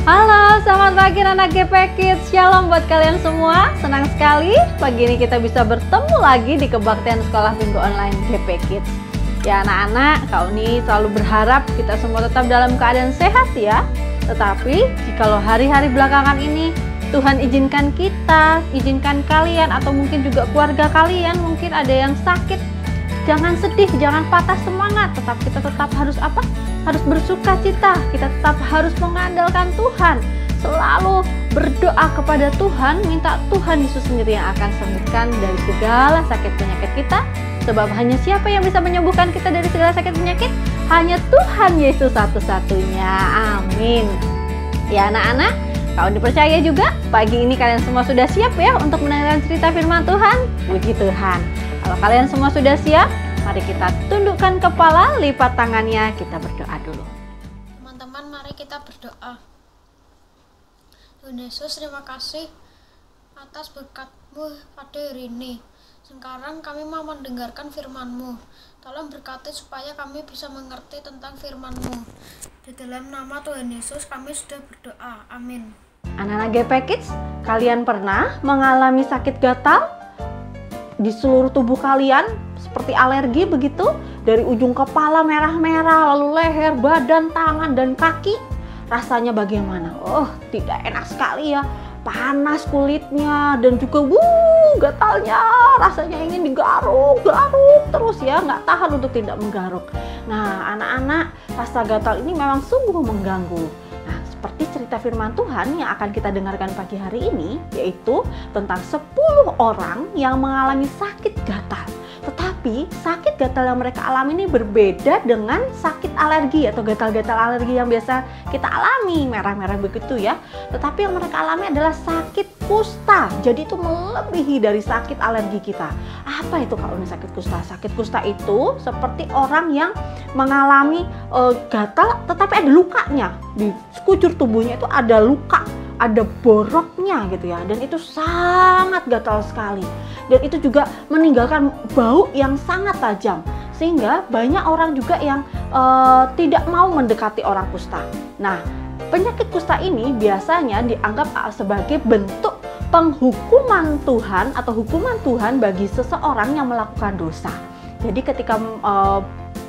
Halo, selamat pagi anak GP Kids. Shalom buat kalian semua. Senang sekali pagi ini kita bisa bertemu lagi di kebaktian sekolah minggu online GP Kids. Ya anak-anak, kau ini selalu berharap kita semua tetap dalam keadaan sehat ya. Tetapi jikalau hari-hari belakangan ini Tuhan izinkan kita, izinkan kalian atau mungkin juga keluarga kalian mungkin ada yang sakit, jangan sedih, jangan patah semangat. Kita tetap harus apa? Harus bersuka cita, kita tetap harus mengandalkan Tuhan, selalu berdoa kepada Tuhan, minta Tuhan Yesus sendiri yang akan sembuhkan dari segala sakit penyakit kita, sebab hanya siapa yang bisa menyembuhkan kita dari segala sakit penyakit? Hanya Tuhan Yesus satu-satunya. Amin. Ya anak-anak, kalau dipercaya juga, pagi ini kalian semua sudah siap ya untuk mendengarkan cerita firman Tuhan? Puji Tuhan. Kalau kalian semua sudah siap, mari kita tundukkan kepala, lipat tangannya, kita berdoa dulu. Teman-teman, mari kita berdoa. Tuhan Yesus, terima kasih atas berkat-Mu pada hari ini. Sekarang kami mau mendengarkan firman-Mu. Tolong berkati supaya kami bisa mengerti tentang firman-Mu. Di dalam nama Tuhan Yesus kami sudah berdoa. Amin. Anak-anak GP Kids, kalian pernah mengalami sakit gatal di seluruh tubuh kalian? Seperti alergi begitu, dari ujung kepala merah-merah, lalu leher, badan, tangan, dan kaki. Rasanya bagaimana? Oh, tidak enak sekali ya. Panas kulitnya dan juga gatalnya, rasanya ingin digaruk terus ya, nggak tahan untuk tidak menggaruk. Nah, anak-anak, rasa gatal ini memang sungguh mengganggu. Nah, seperti cerita firman Tuhan yang akan kita dengarkan pagi hari ini, yaitu tentang 10 orang yang mengalami sakit gatal. Tetapi sakit gatal yang mereka alami ini berbeda dengan sakit alergi atau gatal-gatal alergi yang biasa kita alami, merah-merah begitu ya. Tetapi yang mereka alami adalah sakit kusta. Jadi itu melebihi dari sakit alergi kita. Apa itu kalau ini sakit kusta? Sakit kusta itu seperti orang yang mengalami gatal tetapi ada lukanya. Di sekujur tubuhnya itu ada luka, ada boroknya gitu ya. Dan itu sangat gatal sekali. Dan itu juga meninggalkan bau yang sangat tajam, sehingga banyak orang juga yang tidak mau mendekati orang kusta. Nah, penyakit kusta ini biasanya dianggap sebagai bentuk penghukuman Tuhan atau hukuman Tuhan bagi seseorang yang melakukan dosa. Jadi ketika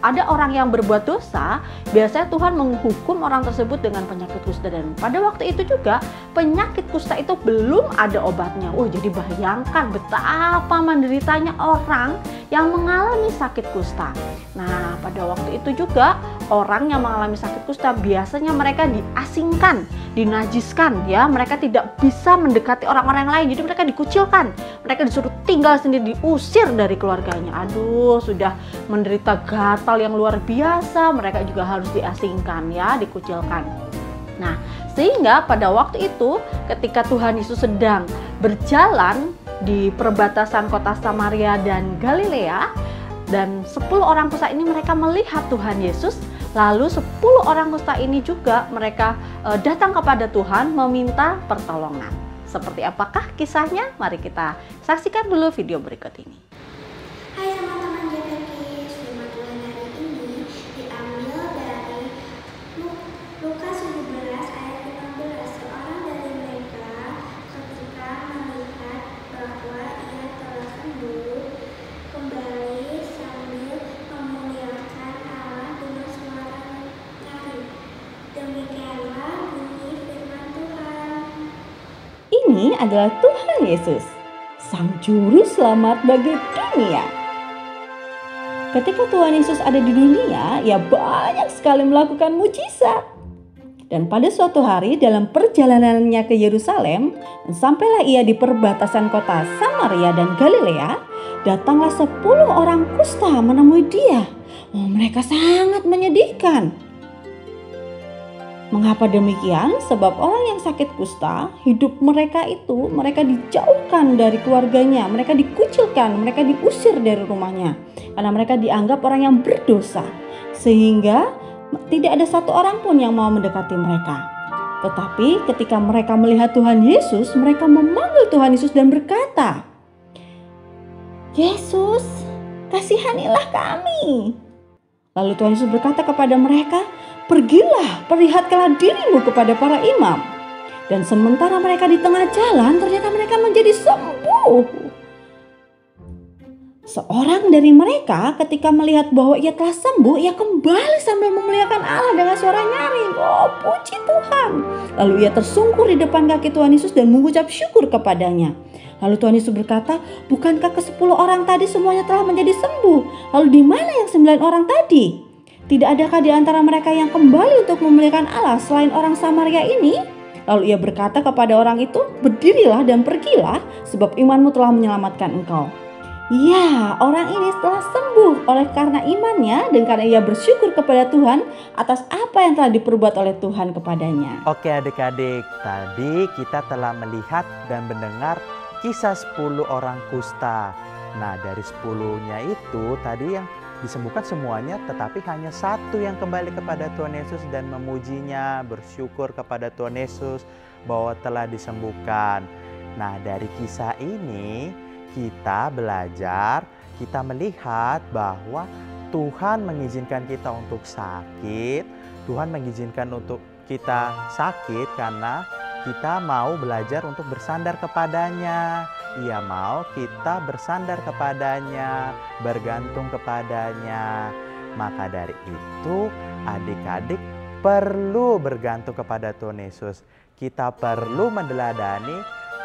ada orang yang berbuat dosa, biasanya Tuhan menghukum orang tersebut dengan penyakit kusta. Dan pada waktu itu juga penyakit kusta itu belum ada obatnya. Jadi bayangkan betapa menderitanya orang yang mengalami sakit kusta. Nah, pada waktu itu juga orang yang mengalami sakit kusta biasanya mereka diasingkan, dinajiskan ya. Mereka tidak bisa mendekati orang-orang lain. Jadi mereka dikucilkan. Mereka disuruh tinggal sendiri, diusir dari keluarganya. Aduh, sudah menderita gatal yang luar biasa, mereka juga harus diasingkan ya, dikucilkan. Nah, sehingga pada waktu itu ketika Tuhan Yesus sedang berjalan di perbatasan kota Samaria dan Galilea, dan 10 orang kusta ini mereka melihat Tuhan Yesus, lalu 10 orang kusta ini juga mereka datang kepada Tuhan meminta pertolongan. Seperti apakah kisahnya? Mari kita saksikan dulu video berikut ini. Hai teman-teman GP Kids, firman Tuhan hari ini diambil dari Lukas 17 ayat 15. Seorang dari mereka ketika melihat bahwa ia telah sembuh, kembali sambil memuliakan Allah dengan suara nyaring. Demikianlah bunyi firman Tuhan. Ini adalah Tuhan Yesus, Sang Juru Selamat bagi dunia. Ketika Tuhan Yesus ada di dunia, ia banyak sekali melakukan mujizat. Dan pada suatu hari dalam perjalanannya ke Yerusalem, dan sampailah ia di perbatasan kota Samaria dan Galilea, datanglah 10 orang kusta menemui dia. Mereka sangat menyedihkan. Mengapa demikian? Sebab orang yang sakit kusta, hidup mereka itu, mereka dijauhkan dari keluarganya, mereka dikucilkan, mereka diusir dari rumahnya. Karena mereka dianggap orang yang berdosa. Sehingga tidak ada satu orang pun yang mau mendekati mereka. Tetapi ketika mereka melihat Tuhan Yesus, mereka memanggil Tuhan Yesus dan berkata, "Yesus, kasihanilah kami." Lalu Tuhan Yesus berkata kepada mereka, pergilah, perlihatkanlah dirimu kepada para imam. Dan sementara mereka di tengah jalan, ternyata mereka menjadi sembuh. Seorang dari mereka ketika melihat bahwa ia telah sembuh, ia kembali sambil memuliakan Allah dengan suara nyaring. Oh, puji Tuhan. Lalu ia tersungkur di depan kaki Tuhan Yesus dan mengucap syukur kepadanya. Lalu Tuhan Yesus berkata, bukankah ke-10 orang tadi semuanya telah menjadi sembuh? Lalu di mana yang 9 orang tadi? Tidak adakah di antara mereka yang kembali untuk memuliakan Allah selain orang Samaria ini? Lalu ia berkata kepada orang itu, berdirilah dan pergilah, sebab imanmu telah menyelamatkan engkau. Ya, orang ini telah sembuh oleh karena imannya dan karena ia bersyukur kepada Tuhan atas apa yang telah diperbuat oleh Tuhan kepadanya. Oke adik-adik, tadi kita telah melihat dan mendengar kisah 10 orang kusta. Nah, dari 10-nya itu tadi yang disembuhkan semuanya, tetapi hanya 1 yang kembali kepada Tuhan Yesus dan memujinya, bersyukur kepada Tuhan Yesus bahwa telah disembuhkan. Nah, dari kisah ini kita belajar, kita melihat bahwa Tuhan mengizinkan kita untuk sakit. Tuhan mengizinkan untuk kita sakit karena kita mau belajar untuk bersandar kepadanya. Ia mau kita bersandar kepadanya, bergantung kepadanya. Maka dari itu adik-adik perlu bergantung kepada Tuhan Yesus. Kita perlu meneladani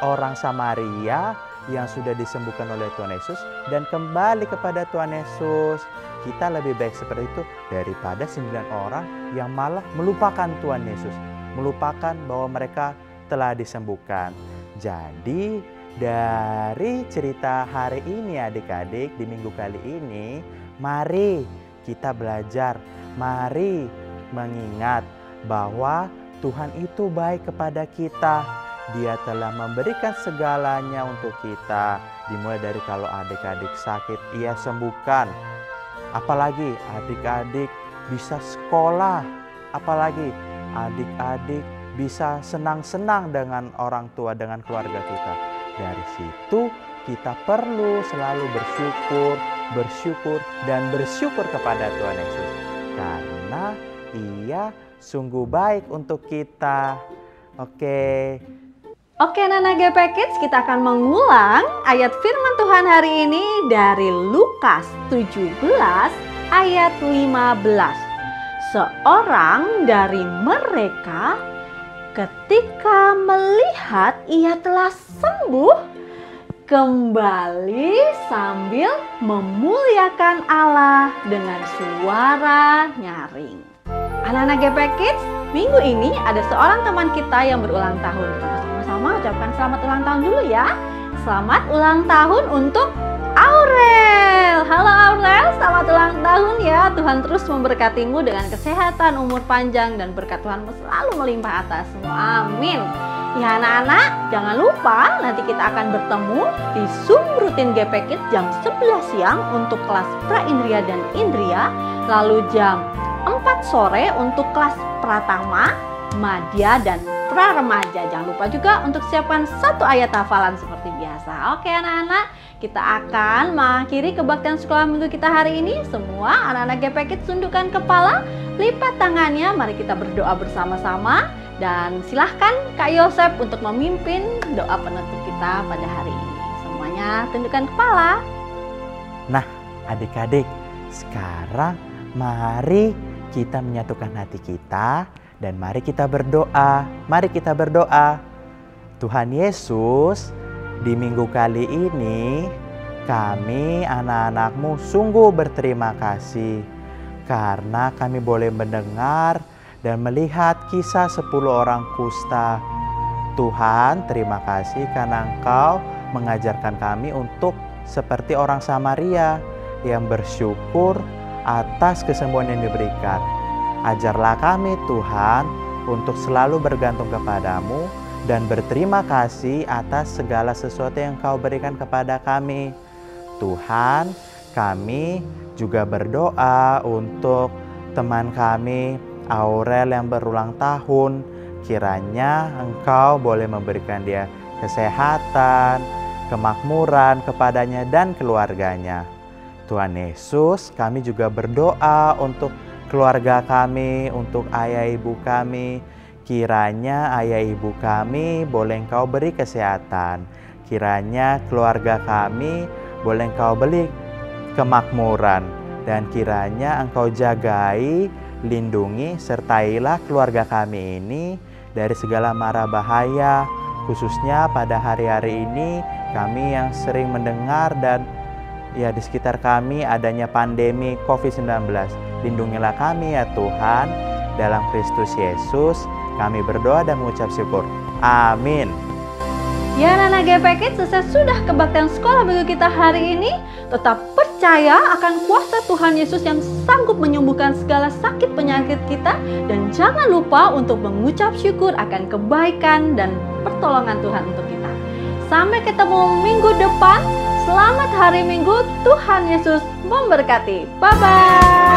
orang Samaria yang sudah disembuhkan oleh Tuhan Yesus dan kembali kepada Tuhan Yesus. Kita lebih baik seperti itu daripada 9 orang yang malah melupakan Tuhan Yesus, melupakan bahwa mereka telah disembuhkan. Jadi dari cerita hari ini adik-adik, di minggu kali ini, mari kita belajar, mari mengingat bahwa Tuhan itu baik kepada kita. Dia telah memberikan segalanya untuk kita. Dimulai dari kalau adik-adik sakit, ia sembuhkan. Apalagi adik-adik bisa sekolah. Apalagi adik-adik bisa senang-senang dengan orang tua, dengan keluarga kita. Dari situ kita perlu selalu bersyukur dan bersyukur kepada Tuhan Yesus. Karena ia sungguh baik untuk kita. Oke, Nana GP Kids, kita akan mengulang ayat firman Tuhan hari ini dari Lukas 17 ayat 15. Seorang dari mereka ketika melihat ia telah sembuh, kembali sambil memuliakan Allah dengan suara nyaring. Anak-anak GP Kids, minggu ini ada seorang teman kita yang berulang tahun. Sama ucapkan selamat ulang tahun dulu ya. Selamat ulang tahun untuk Aurel. Halo Aurel, selamat ulang tahun ya. Tuhan terus memberkatimu dengan kesehatan, umur panjang, dan berkat Tuhan selalu melimpah atasmu. Amin. Ya anak-anak, jangan lupa nanti kita akan bertemu di Zoom rutin GP Kids jam 11 siang untuk kelas pra-indria dan indria. Lalu jam 4 sore untuk kelas pratama, madya, dan pra-remaja. Jangan lupa juga untuk siapkan 1 ayat hafalan seperti biasa. Oke anak-anak, kita akan mengakhiri kebaktian sekolah minggu kita hari ini. Semua anak-anak GP Kids tundukkan kepala, lipat tangannya, mari kita berdoa bersama-sama. Dan silahkan Kak Yosep untuk memimpin doa penutup kita pada hari ini. Semuanya tundukkan kepala. Nah adik-adik, sekarang mari kita menyatukan hati kita dan mari kita berdoa. Mari kita berdoa. Tuhan Yesus, di minggu kali ini kami anak-anakmu sungguh berterima kasih karena kami boleh mendengar dan melihat kisah 10 orang kusta. Tuhan, terima kasih karena Engkau mengajarkan kami untuk seperti orang Samaria yang bersyukur atas kesembuhan yang diberikan. Ajarlah kami Tuhan untuk selalu bergantung kepadamu dan berterima kasih atas segala sesuatu yang Engkau berikan kepada kami. Tuhan, kami juga berdoa untuk teman kami Aurel yang berulang tahun. Kiranya Engkau boleh memberikan dia kesehatan, kemakmuran kepadanya dan keluarganya. Tuhan Yesus, kami juga berdoa untuk keluarga kami, untuk ayah ibu kami. Kiranya ayah ibu kami boleh Engkau beri kesehatan. Kiranya keluarga kami boleh Engkau beri kemakmuran. Dan kiranya Engkau jagai, lindungi, sertailah keluarga kami ini dari segala mara bahaya. Khususnya pada hari-hari ini kami yang sering mendengar dan ya di sekitar kami adanya pandemi COVID-19. Lindungilah kami ya Tuhan, dalam Kristus Yesus kami berdoa dan mengucap syukur. Amin. Ya anak-anak GP Kids, selesai sudah kebaktian sekolah minggu kita hari ini. Tetap percaya akan kuasa Tuhan Yesus yang sanggup menyembuhkan segala sakit penyakit kita. Dan jangan lupa untuk mengucap syukur akan kebaikan dan pertolongan Tuhan untuk kita. Sampai ketemu minggu depan. Selamat hari Minggu. Tuhan Yesus memberkati. Bye-bye.